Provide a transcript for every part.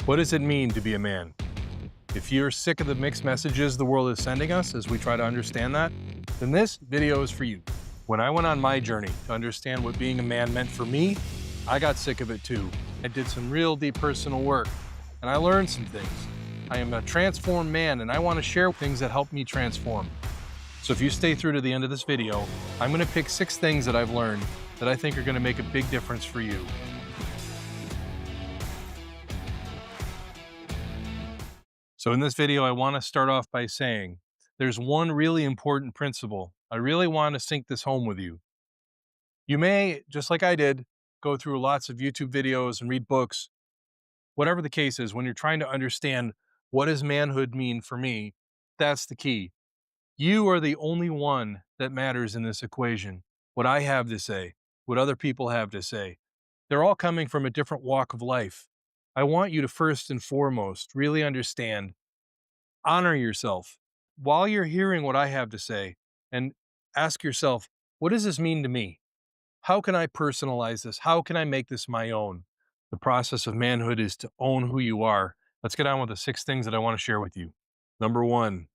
What does it mean to be a man? If you're sick of the mixed messages the world is sending us as we try to understand that, then this video is for you. When I went on my journey to understand what being a man meant for me, I got sick of it too. I did some real deep personal work and I learned some things. I am a transformed man and I want to share things that help me transform. So if you stay through to the end of this video, I'm going to pick 6 things that I've learned that I think are going to make a big difference for you. So in this video, I want to start off by saying there's one really important principle. I really want to sink this home with you. You may, just like I did, go through lots of YouTube videos and read books. Whatever the case is, when you're trying to understand what does manhood mean for me, that's the key. You are the only one that matters in this equation. What I have to say, what other people have to say, they're all coming from a different walk of life. I want you to first and foremost really understand, honor yourself while you're hearing what I have to say, and ask yourself, what does this mean to me? How can I personalize this? How can I make this my own? The process of manhood is to own who you are. Let's get on with the 6 things that I want to share with you. Number 1,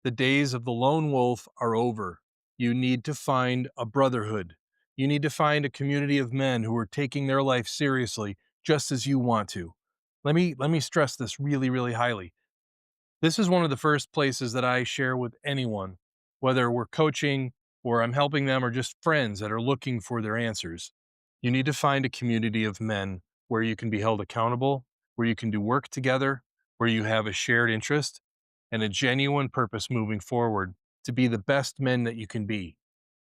the days of the lone wolf are over. You need to find a brotherhood. You need to find a community of men who are taking their life seriously just as you want to. Let me stress this really, really highly. This is one of the first places that I share with anyone, whether we're coaching or I'm helping them or just friends that are looking for their answers. You need to find a community of men where you can be held accountable, where you can do work together, where you have a shared interest and a genuine purpose moving forward to be the best men that you can be.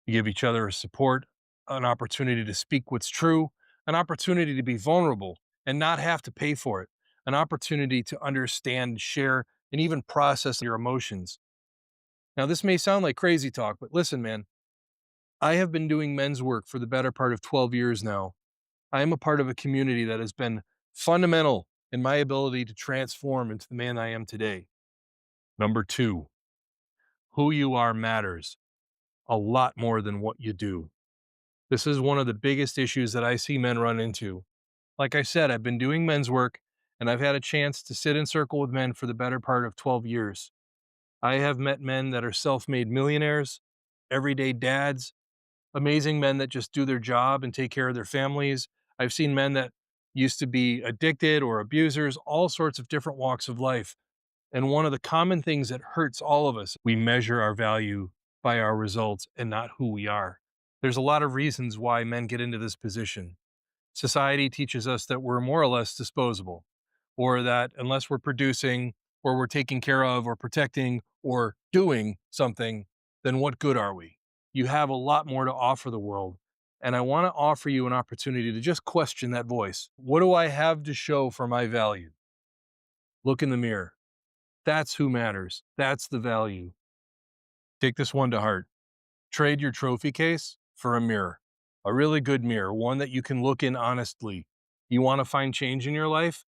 You give each other a support, an opportunity to speak what's true, an opportunity to be vulnerable and not have to pay for it, an opportunity to understand, share, and even process your emotions. Now, this may sound like crazy talk, but listen, man, I have been doing men's work for the better part of 12 years now. I am a part of a community that has been fundamental in my ability to transform into the man I am today. Number 2, who you are matters a lot more than what you do. This is one of the biggest issues that I see men run into. Like I said, I've been doing men's work and I've had a chance to sit in circle with men for the better part of 12 years. I have met men that are self-made millionaires, everyday dads, amazing men that just do their job and take care of their families. I've seen men that used to be addicted or abusers, all sorts of different walks of life. And one of the common things that hurts all of us, we measure our value by our results and not who we are. There's a lot of reasons why men get into this position. Society teaches us that we're more or less disposable, or that unless we're producing or we're taking care of or protecting or doing something, then what good are we? You have a lot more to offer the world. And I want to offer you an opportunity to just question that voice. What do I have to show for my value? Look in the mirror. That's who matters. That's the value. Take this one to heart. Trade your trophy case for a mirror, a really good mirror, one that you can look in honestly. You want to find change in your life?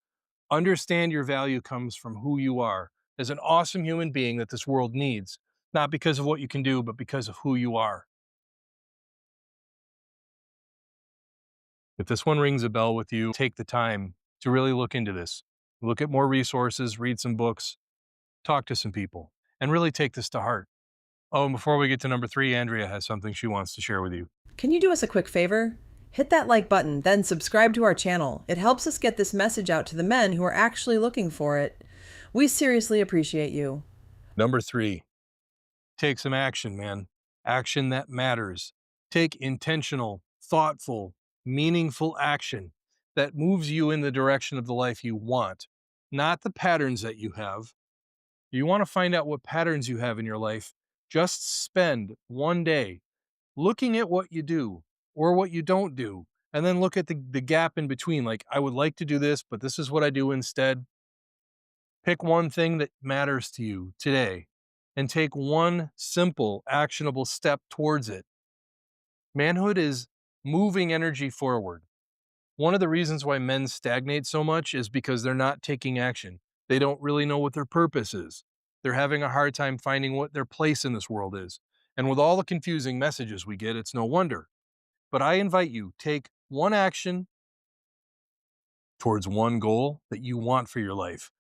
Understand your value comes from who you are as an awesome human being that this world needs, not because of what you can do, but because of who you are. If this one rings a bell with you, take the time to really look into this. Look at more resources, read some books, talk to some people, and really take this to heart. Oh, and before we get to number 3, Andrea has something she wants to share with you. Can you do us a quick favor? Hit that like button, then subscribe to our channel. It helps us get this message out to the men who are actually looking for it. We seriously appreciate you. Number 3, take some action, man. Action that matters. Take intentional, thoughtful, meaningful action that moves you in the direction of the life you want, not the patterns that you have. You want to find out what patterns you have in your life. Just spend one day looking at what you do or what you don't do, and then look at the gap in between. Like, I would like to do this, but this is what I do instead. Pick one thing that matters to you today and take one simple, actionable step towards it. Manhood is moving energy forward. One of the reasons why men stagnate so much is because they're not taking action. They don't really know what their purpose is. They're having a hard time finding what their place in this world is. And with all the confusing messages we get, it's no wonder. But I invite you, take one action towards one goal that you want for your life.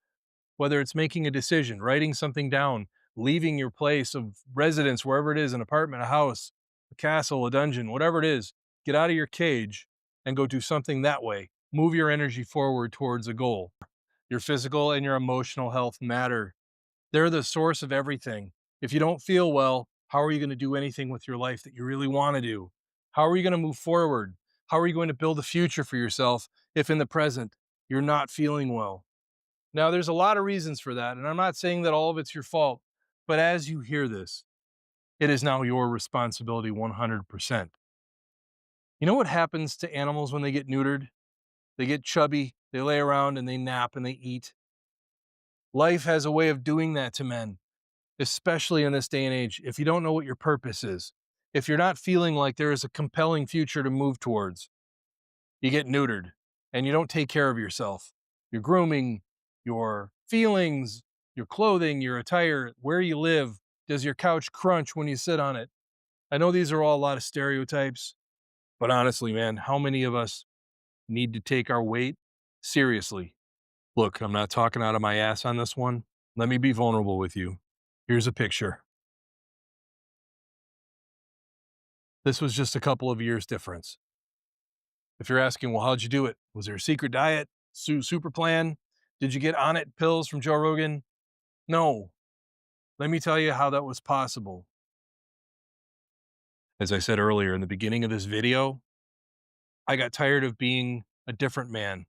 Whether it's making a decision, writing something down, leaving your place of residence, wherever it is, an apartment, a house, a castle, a dungeon, whatever it is, get out of your cage and go do something that way. Move your energy forward towards a goal. Your physical and your emotional health matter. They're the source of everything. If you don't feel well, how are you going to do anything with your life that you really want to do? How are you going to move forward? How are you going to build a future for yourself if in the present you're not feeling well? Now, there's a lot of reasons for that, and I'm not saying that all of it's your fault, but as you hear this, it is now your responsibility 100%. You know what happens to animals when they get neutered? They get chubby, they lay around and they nap and they eat. Life has a way of doing that to men, especially in this day and age. If you don't know what your purpose is, if you're not feeling like there is a compelling future to move towards, you get neutered and you don't take care of yourself. Your grooming, your feelings, your clothing, your attire, where you live. Does your couch crunch when you sit on it? I know these are all a lot of stereotypes, but honestly, man, how many of us need to take our weight seriously? Look, I'm not talking out of my ass on this one. Let me be vulnerable with you. Here's a picture. This was just a couple of years difference. If you're asking, well, how'd you do it? Was there a secret diet, super plan? Did you get on it pills from Joe Rogan? No. Let me tell you how that was possible. As I said earlier in the beginning of this video, I got tired of being a different man.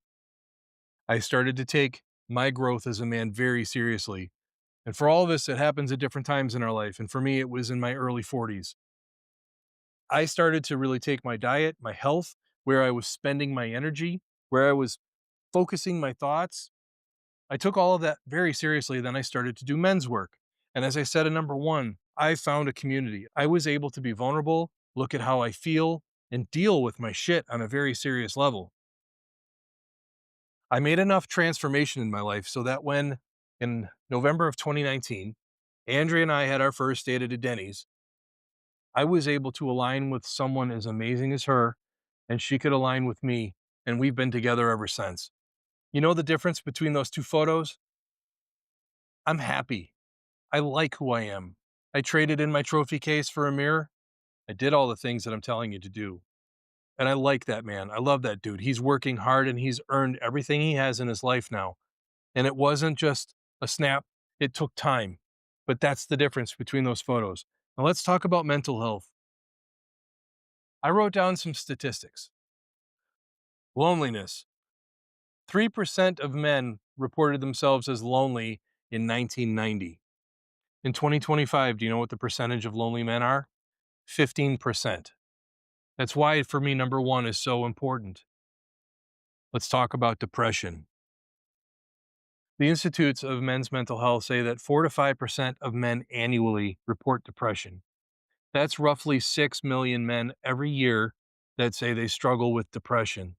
I started to take my growth as a man very seriously. And for all of us, it happens at different times in our life. And for me, it was in my early 40s. I started to really take my diet, my health, where I was spending my energy, where I was focusing my thoughts. I took all of that very seriously. Then I started to do men's work. And as I said in number one, I found a community. I was able to be vulnerable, look at how I feel, and deal with my shit on a very serious level. I made enough transformation in my life so that when in November of 2019, Andrea and I had our first date at a Denny's, I was able to align with someone as amazing as her, and she could align with me, and we've been together ever since. You know the difference between those two photos? I'm happy. I like who I am. I traded in my trophy case for a mirror. I did all the things that I'm telling you to do. And I like that man. I love that dude. He's working hard and he's earned everything he has in his life now. And it wasn't just a snap, it took time. But that's the difference between those photos. Now let's talk about mental health. I wrote down some statistics. Loneliness. 3% of men reported themselves as lonely in 1990. In 2025, do you know what the percentage of lonely men are? 15%. That's why, for me, number one is so important. Let's talk about depression. The Institutes of Men's Mental Health say that 4 to 5% of men annually report depression. That's roughly 6 million men every year that say they struggle with depression.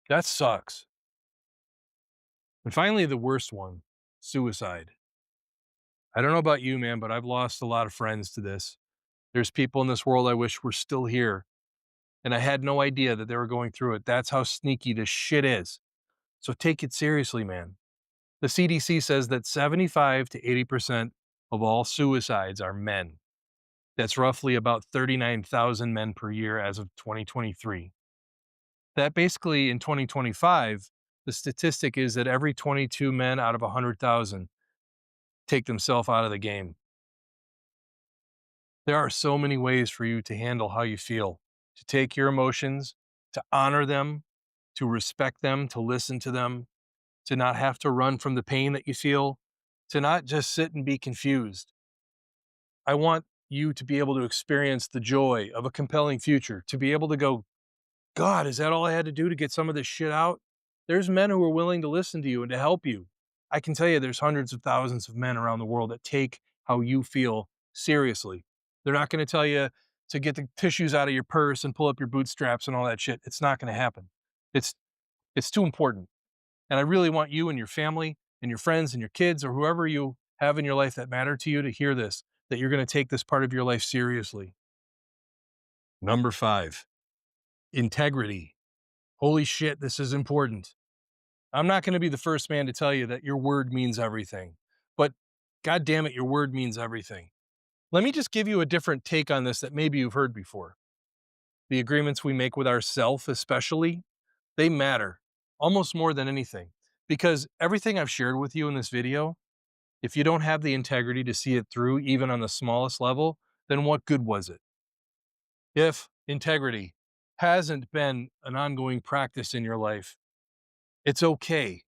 That sucks. And finally, the worst one, suicide. I don't know about you, man, but I've lost a lot of friends to this. There's people in this world I wish were still here, and I had no idea that they were going through it. That's how sneaky this shit is. So take it seriously, man. The CDC says that 75 to 80% of all suicides are men. That's roughly about 39,000 men per year as of 2023. That basically in 2025, the statistic is that every 22 men out of 100,000 take themselves out of the game. There are so many ways for you to handle how you feel, to take your emotions, to honor them, to respect them, to listen to them, to not have to run from the pain that you feel, to not just sit and be confused. I want you to be able to experience the joy of a compelling future, to be able to go, God, is that all I had to do to get some of this shit out? There's men who are willing to listen to you and to help you. I can tell you there's hundreds of thousands of men around the world that take how you feel seriously. They're not going to tell you to get the tissues out of your purse and pull up your bootstraps and all that shit. It's not going to happen. It's it's too important. And I really want you and your family and your friends and your kids or whoever you have in your life that matter to you to hear this, that you're going to take this part of your life seriously. Number 5, integrity. Holy shit, this is important. I'm not going to be the first man to tell you that your word means everything, but God damn it, your word means everything. Let me just give you a different take on this that maybe you've heard before. The agreements we make with ourselves, especially, they matter almost more than anything, because everything I've shared with you in this video, if you don't have the integrity to see it through, even on the smallest level, then what good was it? If integrity hasn't been an ongoing practice in your life, it's okay.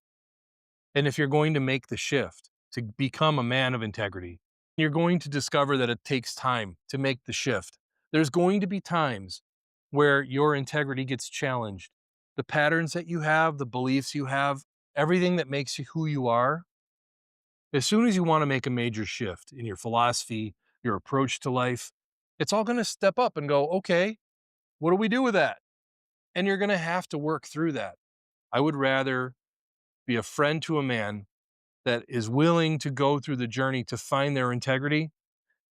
And if you're going to make the shift to become a man of integrity, you're going to discover that it takes time to make the shift. There's going to be times where your integrity gets challenged. The patterns that you have, the beliefs you have, everything that makes you who you are, as soon as you want to make a major shift in your philosophy, your approach to life, it's all going to step up and go, okay, what do we do with that? And you're going to have to work through that. I would rather be a friend to a man that is willing to go through the journey to find their integrity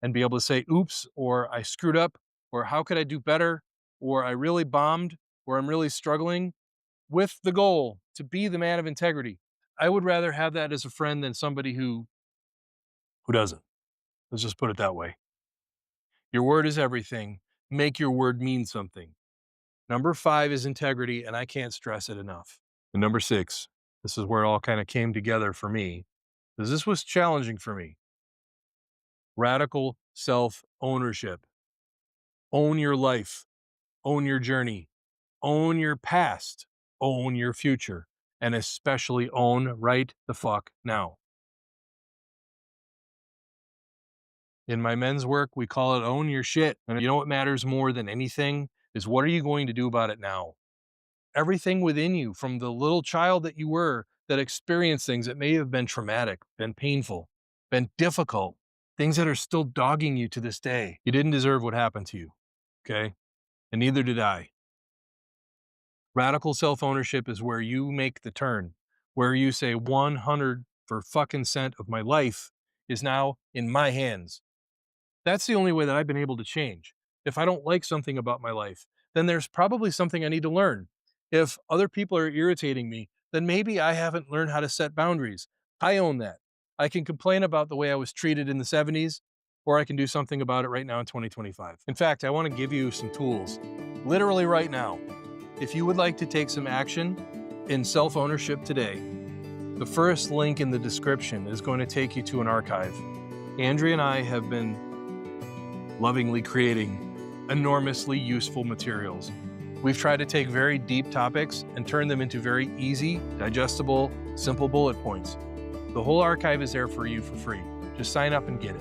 and be able to say, oops, or I screwed up, or how could I do better, or I really bombed, or I'm really struggling, with the goal to be the man of integrity. I would rather have that as a friend than somebody who doesn't. Let's just put it that way. Your word is everything. Make your word mean something. Number 5 is integrity, and I can't stress it enough. And number 6, this is where it all kind of came together for me, because this was challenging for me. Radical self-ownership. Own your life. Own your journey. Own your past. Own your future. And especially own right the fuck now. In my men's work, we call it own your shit. And you know what matters more than anything is what are you going to do about it now? Everything within you, from the little child that you were that experienced things that may have been traumatic, been painful, been difficult, things that are still dogging you to this day. You didn't deserve what happened to you, okay? And neither did I. Radical self-ownership is where you make the turn, where you say 100 for fucking cent of my life is now in my hands. That's the only way that I've been able to change. If I don't like something about my life, then there's probably something I need to learn. If other people are irritating me, then maybe I haven't learned how to set boundaries. I own that. I can complain about the way I was treated in the 70s, or I can do something about it right now in 2025. In fact, I want to give you some tools, literally right now. If you would like to take some action in self-ownership today, the first link in the description is going to take you to an archive. Andrea and I have been lovingly creating enormously useful materials. We've tried to take very deep topics and turn them into very easy, digestible, simple bullet points. The whole archive is there for you for free. Just sign up and get it.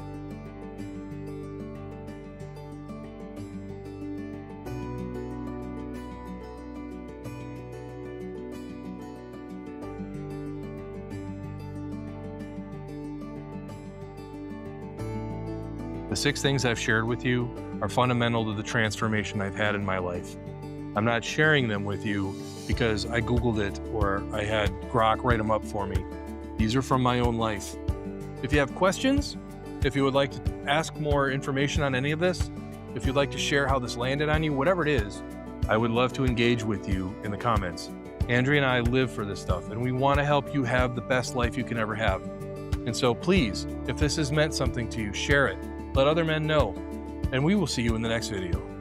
The 6 things I've shared with you are fundamental to the transformation I've had in my life. I'm not sharing them with you because I Googled it or I had Grok write them up for me. These are from my own life. If you have questions, if you would like to ask more information on any of this, if you'd like to share how this landed on you, whatever it is, I would love to engage with you in the comments. Andrea and I live for this stuff, and we want to help you have the best life you can ever have. And so please, if this has meant something to you, share it. Let other men know, and we will see you in the next video.